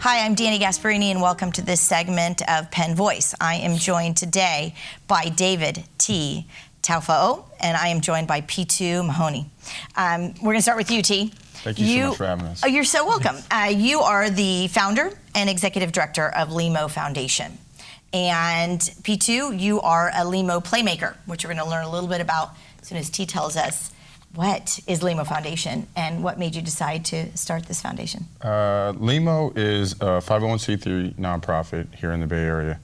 Hi, I'm Dani Gasparini, and welcome to this segment of Penn Voice. I am joined today by David T. Taufoou, and I am joined by Pitu Mahoni. We're going to start with you, T. Thank you so much for having us. Oh, you're so welcome. You are the founder and executive director of LEMO Foundation. And Pitu, you are a LEMO Playmaker, which we're going to learn a little bit about as soon as T tells us what is LEMO Foundation and what made you decide to start this foundation. LEMO is a 501c3 nonprofit here in the Bay Area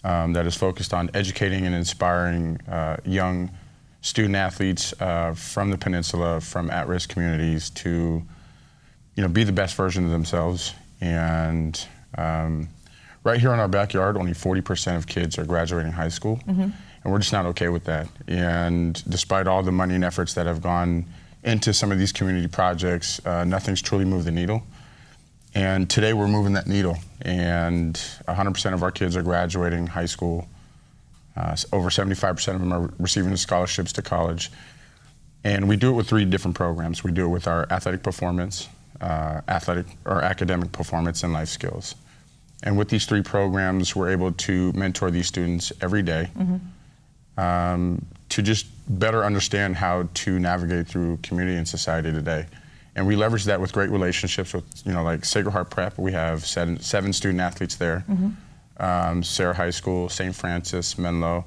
that is focused on educating and inspiring young student athletes from the peninsula, from at-risk communities to, be the best version of themselves. And right here in our backyard, only 40% of kids are graduating high school. Mm-hmm. And we're just not okay with that. And despite all the money and efforts that have gone into some of these community projects, nothing's truly moved the needle. And today we're moving that needle. And 100% of our kids are graduating high school. Over 75% of them are receiving scholarships to college. And we do it with 3 different programs. We do it with our athletic performance, academic performance, and life skills. And with these 3 programs, we're able to mentor these students every day. Mm-hmm. To just better understand how to navigate through community and society today. And we leverage that with great relationships with, like Sacred Heart Prep. We have 7 student athletes there. Mm-hmm. Sarah High School, St. Francis, Menlo.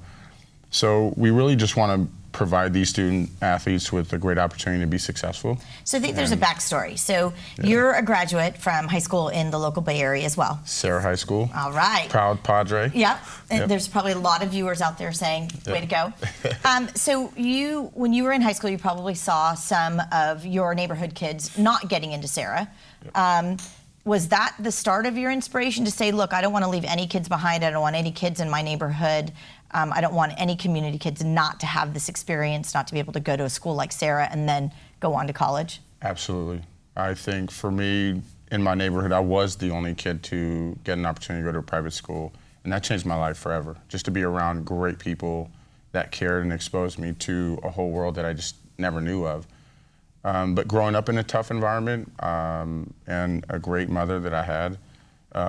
So we really just want to provide these student athletes with a great opportunity to be successful. So I think there's a backstory. So you're a graduate from high school in the local Bay Area as well. Sarah High School. All right. Proud Padre. Yep. And there's probably a lot of viewers out there saying, way to go. So when you were in high school, you probably saw some of your neighborhood kids not getting into Sarah. Yep. Was that the start of your inspiration to say, look, I don't want to leave any kids behind. I don't want any kids in my neighborhood. I don't want any community kids not to have this experience, not to be able to go to a school like Sarah and then go on to college? Absolutely. I think for me, in my neighborhood, I was the only kid to get an opportunity to go to a private school. And that changed my life forever. Just to be around great people that cared and exposed me to a whole world that I just never knew of. But growing up in a tough environment and a great mother that I had,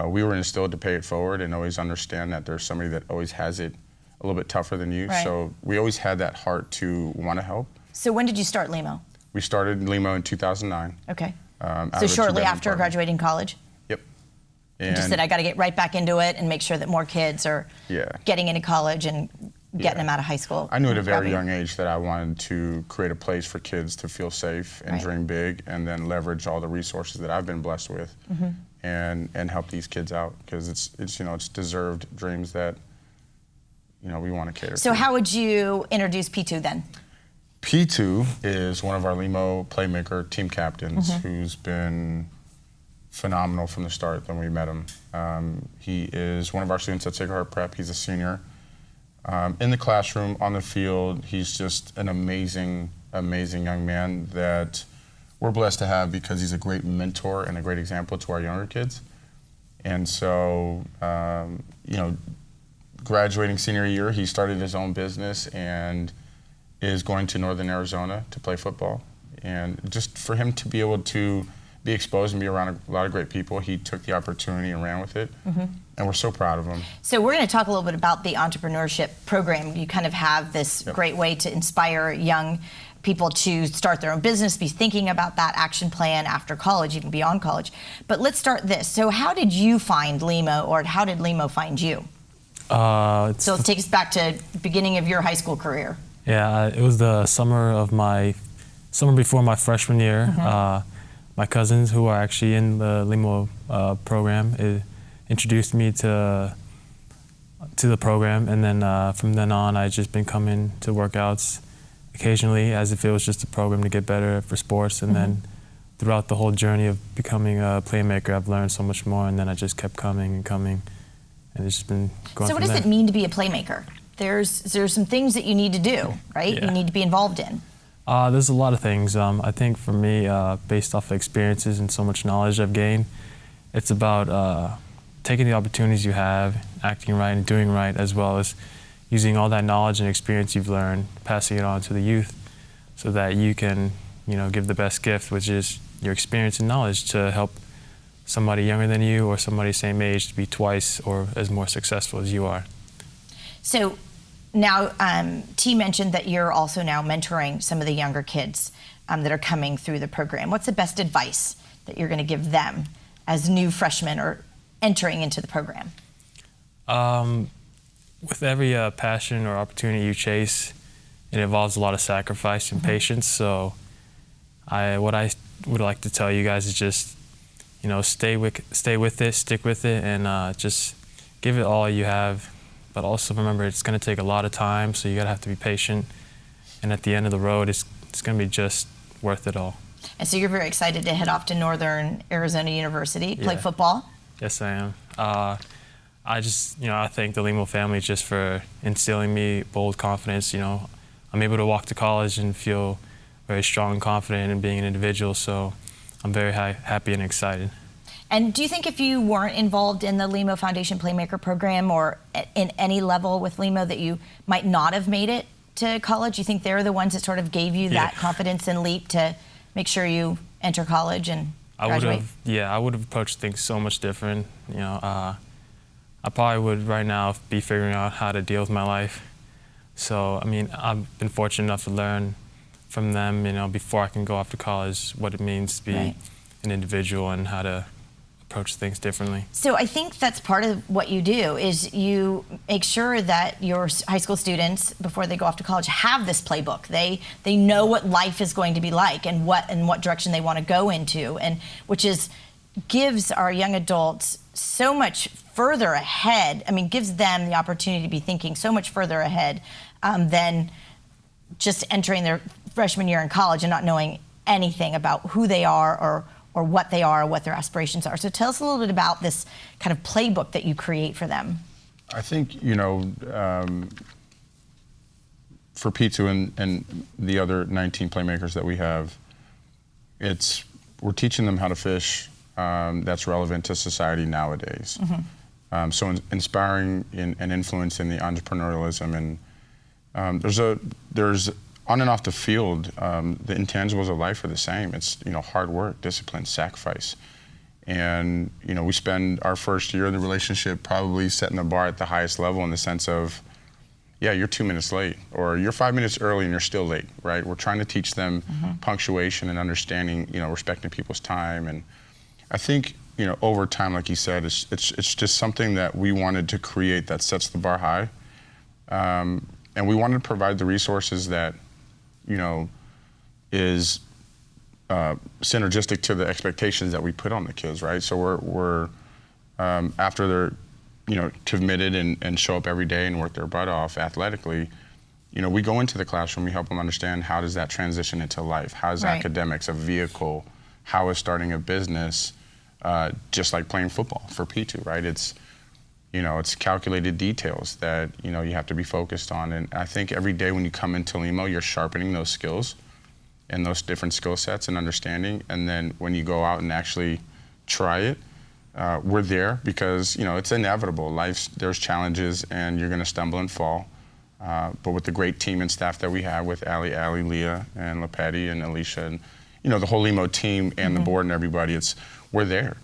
we were instilled to pay it forward and always understand that there's somebody that always has it a little bit tougher than you. Right. So we always had that heart to want to help. So when did you start LEMO? We started LEMO in 2009. Okay. So shortly after graduating college? Yep. And just said, I got to get right back into it and make sure that more kids are getting into college and getting them out of high school. I knew at a very young age that I wanted to create a place for kids to feel safe and dream big, and then leverage all the resources that I've been blessed with, and help these kids out, because it's deserved dreams that we want to cater to. So how would you introduce Pitu then? Pitu is one of our LEMO Playmaker team captains who's been phenomenal from the start when we met him. He is one of our students at Sacred Heart Prep. He's a senior. In the classroom, on the field, he's just an amazing, amazing young man that we're blessed to have, because he's a great mentor and a great example to our younger kids. And so, graduating senior year, he started his own business and is going to Northern Arizona to play football. And just for him to be able to be exposed and be around a lot of great people, he took the opportunity and ran with it. And we're so proud of him. So we're going to talk a little bit about the entrepreneurship program. You kind of have this great way to inspire young people to start their own business, be thinking about that action plan after college, even beyond college. But let's start this. So how did you find LEMO, or how did LEMO find you? So let's take us back to the beginning of your high school career. Yeah, it was the summer before my freshman year. My cousins, who are actually in the LEMO program, introduced me to the program, and then from then on, I've just been coming to workouts occasionally, as if it was just a program to get better for sports. And then throughout the whole journey of becoming a playmaker, I've learned so much more, and then I just kept coming and coming, and it's just been going. So what does it mean to be a playmaker? There's some things that you need to do, right? Yeah. You need to be involved in. There's a lot of things. I think for me, based off of experiences and so much knowledge I've gained, it's about taking the opportunities you have, acting right and doing right, as well as using all that knowledge and experience you've learned, passing it on to the youth, so that you can, give the best gift, which is your experience and knowledge, to help somebody younger than you or somebody same age to be twice or as more successful as you are. So now, T mentioned that you're also now mentoring some of the younger kids that are coming through the program. What's the best advice that you're going to give them as new freshmen or entering into the program? With every passion or opportunity you chase, it involves a lot of sacrifice and patience. So what I would like to tell you guys is just, stay with it, stick with it, and just give it all you have. But also remember, it's going to take a lot of time, so you gotta have to be patient. And at the end of the road, it's going to be just worth it all. And so you're very excited to head off to Northern Arizona University, play football? Yes, I am. I thank the Limo family just for instilling me bold confidence. I'm able to walk to college and feel very strong and confident in being an individual, so I'm very happy and excited. And do you think if you weren't involved in the Limo Foundation Playmaker program or in any level with Limo that you might not have made it to college? You think they're the ones that sort of gave you that confidence and leap to make sure you enter college and graduate? I would have approached things so much different. I probably would right now be figuring out how to deal with my life. So, I've been fortunate enough to learn from them, before I can go off to college, what it means to be an individual and how to approach things differently. So I think that's part of what you do is you make sure that your high school students, before they go off to college, have this playbook. They know what life is going to be like and what direction they want to go into, and which gives our young adults so much further ahead. Gives them the opportunity to be thinking so much further ahead than just entering their freshman year in college and not knowing anything about who they are or what they are or what their aspirations are. So tell us a little bit about this kind of playbook that you create for them. I think, for Pitu and the other 19 playmakers that we have, we're teaching them how to fish that's relevant to society nowadays. So inspiring and influencing the entrepreneurialism, and there's on and off the field, the intangibles of life are the same. It's hard work, discipline, sacrifice, and we spend our first year of the relationship probably setting the bar at the highest level in the sense of, you're 2 minutes late, or you're 5 minutes early and you're still late, right? We're trying to teach them punctuation and understanding, respecting people's time, and I think over time, like you said, it's just something that we wanted to create that sets the bar high, and we wanted to provide the resources that is synergistic to the expectations that we put on the kids, right? So we're after they're committed and show up every day and work their butt off athletically, we go into the classroom, we help them understand how does that transition into life, how is academics a vehicle, how is starting a business, just like playing football for Pitu, right? It's calculated details that, you have to be focused on. And I think every day when you come into Limo, you're sharpening those skills and those different skill sets and understanding. And then when you go out and actually try it, we're there because, it's inevitable. There's challenges and you're going to stumble and fall. But with the great team and staff that we have with Ali, Leah, and Lepetti and Alicia, and, the whole Limo team and the board and everybody, we're there.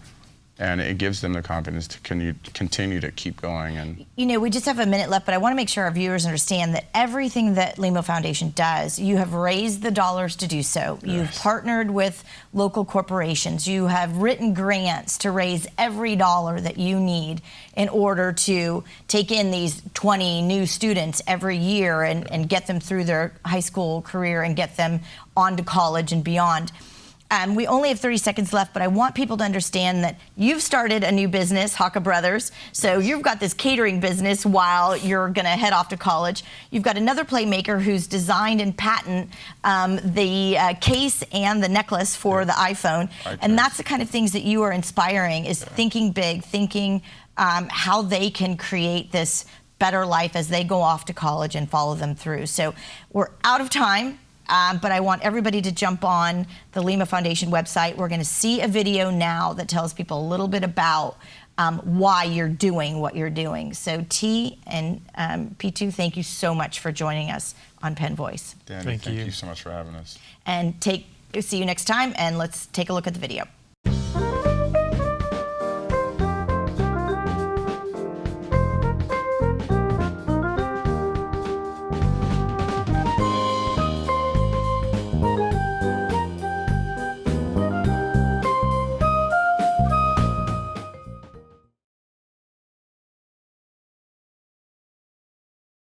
And it gives them the confidence to continue to keep going. And we just have a minute left, but I want to make sure our viewers understand that everything that Limo Foundation does, you have raised the dollars to do so. Yes. You've partnered with local corporations. You have written grants to raise every dollar that you need in order to take in these 20 new students every year and get them through their high school career and get them on to college and beyond. We only have 30 seconds left, but I want people to understand that you've started a new business, Haka Brothers. So you've got this catering business while you're going to head off to college. You've got another playmaker who's designed and patented the case and the necklace for the iPhone. And that's the kind of things that you are inspiring, is thinking big, thinking how they can create this better life as they go off to college and follow them through. So we're out of time. But I want everybody to jump on the Limo Foundation website. We're going to see a video now that tells people a little bit about why you're doing what you're doing. So T and Pitu, thank you so much for joining us on Penn Voice. Dani, thank you so much for having us. And see you next time, and let's take a look at the video.